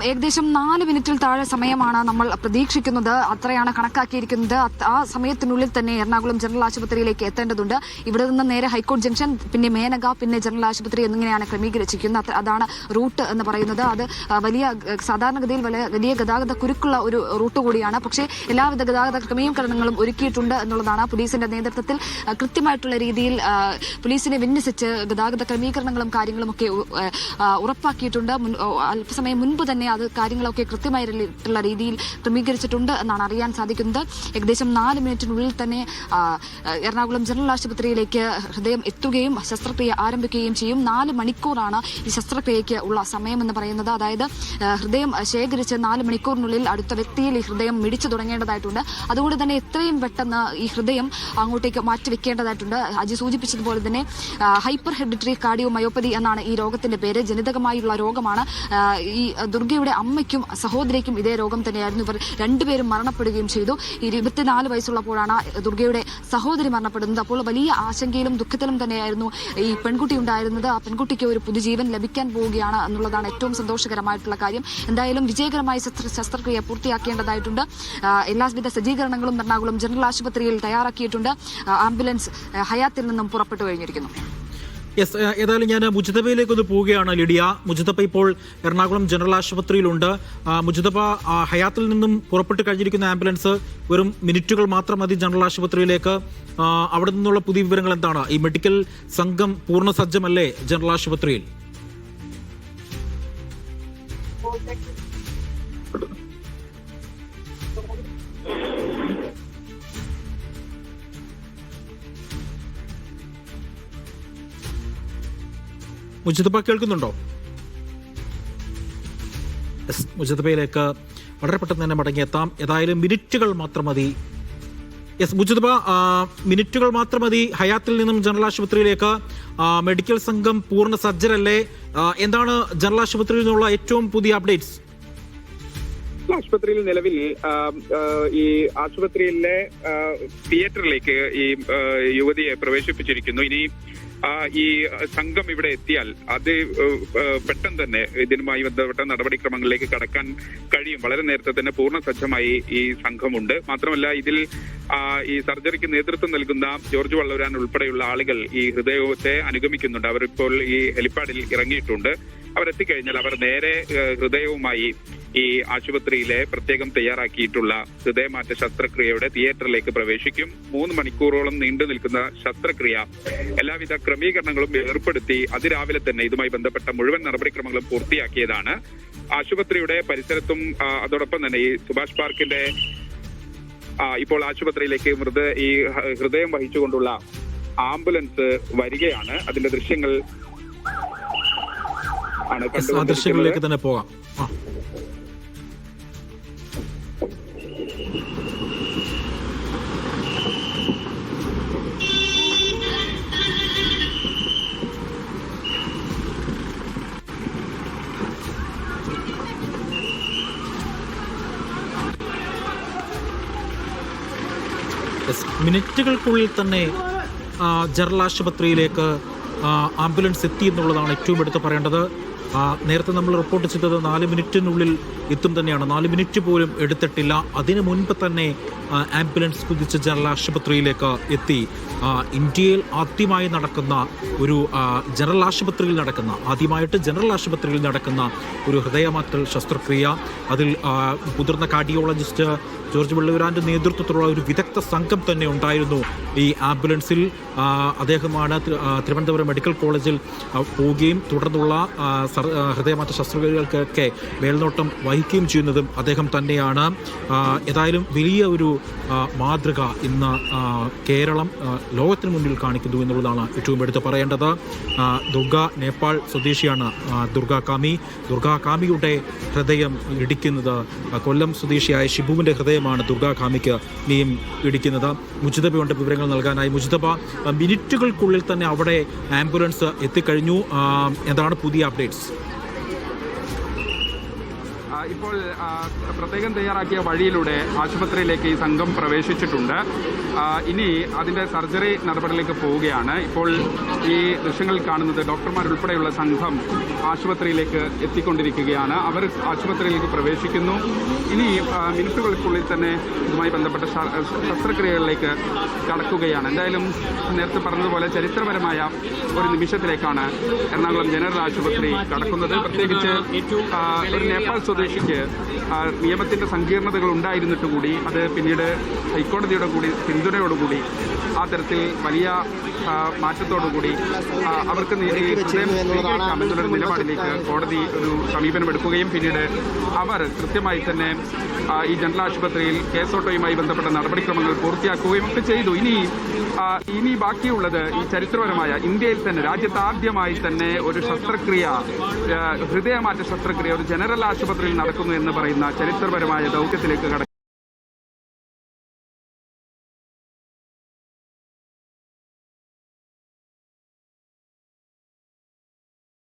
ഏകദേശം 4 മിനിറ്റിൽ താഴെ സമയമാണ് നമ്മൾ പ്രതീക്ഷിക്കുന്നത്. അത്രയാണ് കണക്കാക്കിയിരിക്കുന്നത്. ആ സമയത്തിനുള്ളിൽ തന്നെ എറണാകുളം ജനറൽ ആശുപത്രിയിലേക്ക് എത്തേണ്ടതുണ്ട്. ഇവിടെ നിന്ന് നേരെ ഹൈക്കോടതി ജംഗ്ഷൻ, പിന്നെ മേനക, പിന്നെ ജനറൽ ആശുപത്രി എന്നിങ്ങനെയാണ് ക്രമീകരിച്ചിരിക്കുന്നത്. അതാണ് റൂട്ട് എന്ന് പറയുന്നത്. അത് സാധാരണഗതിയിൽ വലിയ ഗതാഗത കുരുക്കുള്ള ഒരു റൂട്ട് കൂടിയാണ്. പക്ഷേ എല്ലാവിധ ഗതാഗത ക്രമീകരണങ്ങളും ഒരുക്കിയിട്ടുണ്ട് എന്നുള്ളതാണ്. പോലീസിന്റെ നേതൃത്വത്തിൽ കൃത്യമായിട്ടുള്ള രീതിയിൽ പോലീസിനെ വിന്യസിച്ച് ഗതാഗത ക്രമീകരണങ്ങളും കാര്യങ്ങളും ഒക്കെ ഉറപ്പാക്കിയിട്ടുണ്ട്. അല്പസമയം മുൻപ് തന്നെ അത് കാര്യങ്ങളൊക്കെ കൃത്യമായിട്ടുള്ള രീതിയിൽ ക്രമീകരിച്ചിട്ടുണ്ട് എന്നാണ് അറിയാൻ സാധിക്കുന്നത്. ഏകദേശം 4 മിനിറ്റിനുള്ളിൽ തന്നെ എറണാകുളം ജനറൽ ആശുപത്രിയിലേക്ക് ഹൃദയം എത്തുകയും ശസ്ത്രക്രിയ ആരംഭിക്കുകയും ചെയ്യും. 4 മണിക്കൂറാണ് ഈ ശസ്ത്രക്രിയയ്ക്ക് ഉള്ള സമയം എന്ന് പറയുന്നത്. അതായത് ഹൃദയം ശേഖരിച്ച് 4 മണിക്കൂറിനുള്ളിൽ അടുത്ത വ്യക്തിയിൽ ഈ ഹൃദയം മിടിച്ചു തുടങ്ങേണ്ടതായിട്ടുണ്ട്. അതുകൊണ്ട് തന്നെ എത്രയും പെട്ടെന്ന് ഈ ഹൃദയം അങ്ങോട്ടേക്ക് മാറ്റിവെക്കേണ്ടതായിട്ടുണ്ട്. അജി സൂചിപ്പിച്ചതുപോലെ തന്നെ ഹൈപ്പർ ഹെറിഡിറ്ററി കാർഡിയോമയോപ്പതി എന്നാണ് ഈ രോഗത്തിന്റെ പേര്. ജനിതകമായുള്ള രോഗമാണ്. ഈ ദുർഗയുടെ അമ്മയ്ക്കും സഹോദരിക്കും ഇതേ രോഗം തന്നെയായിരുന്നു. ഇവർ രണ്ടുപേരും മരണപ്പെടുകയും ചെയ്തു. 24 വയസ്സുള്ളപ്പോഴാണ് ദുർഗയുടെ സഹോദരി മരണപ്പെടുന്നത്. അപ്പോൾ വലിയ ആശങ്കയിലും ദുഃഖത്തിലും തന്നെയായിരുന്നു ഈ പെൺകുട്ടി ഉണ്ടായിരുന്നത്. ആ പെൺകുട്ടിക്ക് ഒരു പുതുജീവൻ ലഭിക്കാൻ പോവുകയാണ് എന്നുള്ളതാണ് ഏറ്റവും സന്തോഷകരമായിട്ടുള്ള കാര്യം. എന്തായാലും വിജയകരമായി ശസ്ത്രക്രിയ പൂർത്തിയാക്കേണ്ടതായിട്ടുണ്ട്. എല്ലാവിധ സജ്ജീകരണങ്ങളും എറണാകുളം ജനറൽ ആശുപത്രിയിൽ തയ്യാറാക്കിയിട്ടുണ്ട്. ആംബുലൻസ് ഹയാത്തിൽ നിന്നും പുറപ്പെട്ടു കഴിഞ്ഞിരിക്കുന്നു. ഏതായാലും ഞാൻ മുജിതബയിലേക്കൊന്ന് പോവുകയാണ് ലിഡിയ. മുജിതബ ഇപ്പോൾ എറണാകുളം ജനറൽ ആശുപത്രിയിലുണ്ട്. മുജിതബ, ഹയാത്തിൽ നിന്നും പുറപ്പെട്ട് കഴിഞ്ഞിരിക്കുന്ന ആംബുലൻസ് വെറും മിനിറ്റുകൾ മാത്രം മതി ജനറൽ ആശുപത്രിയിലേക്ക്. അവിടെ നിന്നുള്ള പുതിയ വിവരങ്ങൾ എന്താണ്? ഈ മെഡിക്കൽ സംഘം പൂർണ്ണസജ്ജമല്ലേ ജനറൽ ആശുപത്രിയിൽ? മുജിതബ കേൾക്കുന്നുണ്ടോ? മുജിതബയിലേക്ക് വളരെ പെട്ടെന്ന് തന്നെ മടങ്ങിയെത്താം. ഏതായാലും മിനിറ്റുകൾ മാത്രം മതി. മുജിതബ, മിനിറ്റുകൾ മാത്രം മതി ഹയാത്തിൽ നിന്നും ജനറൽ ആശുപത്രിയിലേക്ക്. മെഡിക്കൽ സംഘം പൂർണ്ണ സജ്ജരല്ലേ? എന്താണ് ജനറൽ ആശുപത്രിയിൽ നിന്നുള്ള ഏറ്റവും പുതിയ അപ്ഡേറ്റ്സ്? ആശുപത്രിയിൽ നിലവിൽ ഈ ആശുപത്രിയിലെ തിയേറ്ററിലേക്ക് ഈ യുവതിയെ പ്രവേശിപ്പിച്ചിരിക്കുന്നു. ഇനി ഈ സംഘം ഇവിടെ എത്തിയാൽ അത് പെട്ടെന്ന് തന്നെ ഇതിനുമായി ബന്ധപ്പെട്ട നടപടിക്രമങ്ങളിലേക്ക് കടക്കാൻ കഴിയും. വളരെ നേരത്തെ തന്നെ പൂർണ്ണ സജ്ജമായി ഈ സംഘമുണ്ട്. മാത്രമല്ല, ഇതിൽ ഈ സർജറിക്ക് നേതൃത്വം നൽകുന്ന ജോർജ് വള്ളൂരാൻ ഉൾപ്പെടെയുള്ള ആളുകൾ ഈ ഹൃദയത്തെ അനുഗമിക്കുന്നുണ്ട്. അവരിപ്പോൾ ഈ ഹെലിപ്പാഡിൽ ഇറങ്ങിയിട്ടുണ്ട്. അവരെത്തിക്കഴിഞ്ഞാൽ അവർ നേരെ ഹൃദയവുമായി ഈ ആശുപത്രിയിലെ പ്രത്യേകം തയ്യാറാക്കിയിട്ടുള്ള ഹൃദയമാറ്റ ശസ്ത്രക്രിയയുടെ തിയേറ്ററിലേക്ക് പ്രവേശിക്കും. 3 മണിക്കൂറോളം നീണ്ടു നിൽക്കുന്ന ശസ്ത്രക്രിയ എല്ലാവിധ ക്രമീകരണങ്ങളും ഏർപ്പെടുത്തി അതിരാവിലെ തന്നെ ഇതുമായി ബന്ധപ്പെട്ട മുഴുവൻ നടപടിക്രമങ്ങളും പൂർത്തിയാക്കിയതാണ്. ആശുപത്രിയുടെ പരിസരത്തും അതോടൊപ്പം തന്നെ ഈ സുഭാഷ് പാർക്കിന്റെ ഇപ്പോൾ ആശുപത്രിയിലേക്ക് ഈ ഹൃദയം വഹിച്ചുകൊണ്ടുള്ള ആംബുലൻസ് വരികയാണ്. അതിന്റെ ദൃശ്യങ്ങൾ ആണ് ദൃശ്യങ്ങളിലേക്ക് തന്നെ പോകാം. മിനിറ്റുകൾക്കുള്ളിൽ തന്നെ ജനറൽ ആശുപത്രിയിലേക്ക് ആംബുലൻസ് എത്തി എന്നുള്ളതാണ് ഏറ്റവും എടുത്ത് പറയേണ്ടത്. നേരത്തെ നമ്മൾ റിപ്പോർട്ട് ചെയ്തത് 4 മിനിറ്റിനുള്ളിൽ എത്തും തന്നെയാണ്. 4 മിനിറ്റ് പോലും എടുത്തിട്ടില്ല. അതിനു മുൻപ് തന്നെ ആംബുലൻസ് കുതിച്ച് ജനറൽ ആശുപത്രിയിലേക്ക് എത്തി. ഇന്ത്യയിൽ ആദ്യമായിട്ട് ജനറൽ ആശുപത്രിയിൽ നടക്കുന്ന ഒരു ഹൃദയമാറ്റൽ ശസ്ത്രക്രിയ. അതിൽ മുതിർന്ന കാർഡിയോളജിസ്റ്റ് ജോർജ് വള്ളൂരാൻ്റെ നേതൃത്വത്തിലുള്ള ഒരു വിദഗ്ധ സംഘം തന്നെ ഉണ്ടായിരുന്നു ഈ ആംബുലൻസിൽ. അദ്ദേഹമാണ് തിരുവനന്തപുരം മെഡിക്കൽ കോളേജിൽ പോവുകയും തുടർന്നുള്ള ഹൃദയമാറ്റ ശസ്ത്രക്രിയകൾക്കൊക്കെ മേൽനോട്ടം വഹിക്കുകയും ചെയ്യുന്നതും അദ്ദേഹം തന്നെയാണ്. ഏതായാലും വലിയ ഒരു മാതൃക ഇന്ന് കേരളം ലോകത്തിന് മുന്നിൽ കാണിക്കുന്നു എന്നുള്ളതാണ് ഏറ്റവും എടുത്ത് പറയേണ്ടത്. ദുർഗ നേപ്പാൾ സ്വദേശിയാണ് ദുർഗാകാമിയുടെ ഹൃദയം ഇടിക്കുന്നത്. കൊല്ലം സ്വദേശിയായ ഷിബുവിൻ്റെ ഹൃദയമാണ് ദുർഗാകാമിക്ക് ഇനിയും ഇടിക്കുന്നത്. മുജിതബയുടെ വിവരങ്ങൾ നൽകാനായി. മുജിതബ, മിനിറ്റുകൾക്കുള്ളിൽ തന്നെ അവിടെ ആംബുലൻസ് എത്തിക്കഴിഞ്ഞു. എന്താണ് പുതിയ അപ്ഡേറ്റ്സ്? ഇപ്പോൾ പ്രത്യേകം തയ്യാറാക്കിയ വഴിയിലൂടെ ആശുപത്രിയിലേക്ക് ഈ സംഘം പ്രവേശിച്ചിട്ടുണ്ട്. ഇനി അതിൻ്റെ സർജറി നടപടിയിലേക്ക് പോവുകയാണ്. ഇപ്പോൾ ഈ ദൃശ്യങ്ങളിൽ കാണുന്നത് ഡോക്ടർമാരുൾപ്പെടെയുള്ള സംഘം ആശുപത്രിയിലേക്ക് എത്തിക്കൊണ്ടിരിക്കുകയാണ്. അവർ ആശുപത്രിയിലേക്ക് പ്രവേശിക്കുന്നു. ഇനി മിനിറ്റുകൾക്കുള്ളിൽ തന്നെ ഇതുമായി ബന്ധപ്പെട്ട ശസ്ത്രക്രിയകളിലേക്ക് കടക്കുകയാണ്. എന്തായാലും നേരത്തെ പറഞ്ഞതുപോലെ ചരിത്രപരമായ ഒരു നിമിഷത്തിലേക്കാണ് എറണാകുളം ജനറൽ ആശുപത്രി കടക്കുന്നത്. പ്രത്യേകിച്ച് ഒരു നേപ്പാൾ സ്വദേശിക്ക് നിയമത്തിന്റെ സങ്കീർണതകൾ ഉണ്ടായിരുന്നിട്ട് കൂടി അത് പിന്നീട് ഹൈക്കോടതിയുടെ കൂടി പിന്തുണയോടുകൂടി ആ തരത്തിൽ വലിയ മാറ്റത്തോടുകൂടി അവർക്ക് ഹൃദയം നിലപാടിലേക്ക് കോടതി ഒരു സമീപനമെടുക്കുകയും പിന്നീട് അവർ കൃത്യമായി തന്നെ ഈ ജനറൽ ആശുപത്രിയിൽ കേസ് ഓട്ടോയുമായി ബന്ധപ്പെട്ട നടപടിക്രമങ്ങൾ പൂർത്തിയാക്കുകയും ഒക്കെ ചെയ്തു. ഇനി ബാക്കിയുള്ളത് ഈ ചരിത്രപരമായ ഇന്ത്യയിൽ തന്നെ രാജ്യത്ത് ആദ്യമായി തന്നെ ഒരു ശസ്ത്രക്രിയ, ഹൃദയമാറ്റ ശസ്ത്രക്രിയ ഒരു ജനറൽ ആശുപത്രിയിൽ നടക്കുന്നു എന്ന് പറയുന്ന ചരിത്രപരമായ ദൗത്യത്തിലേക്ക്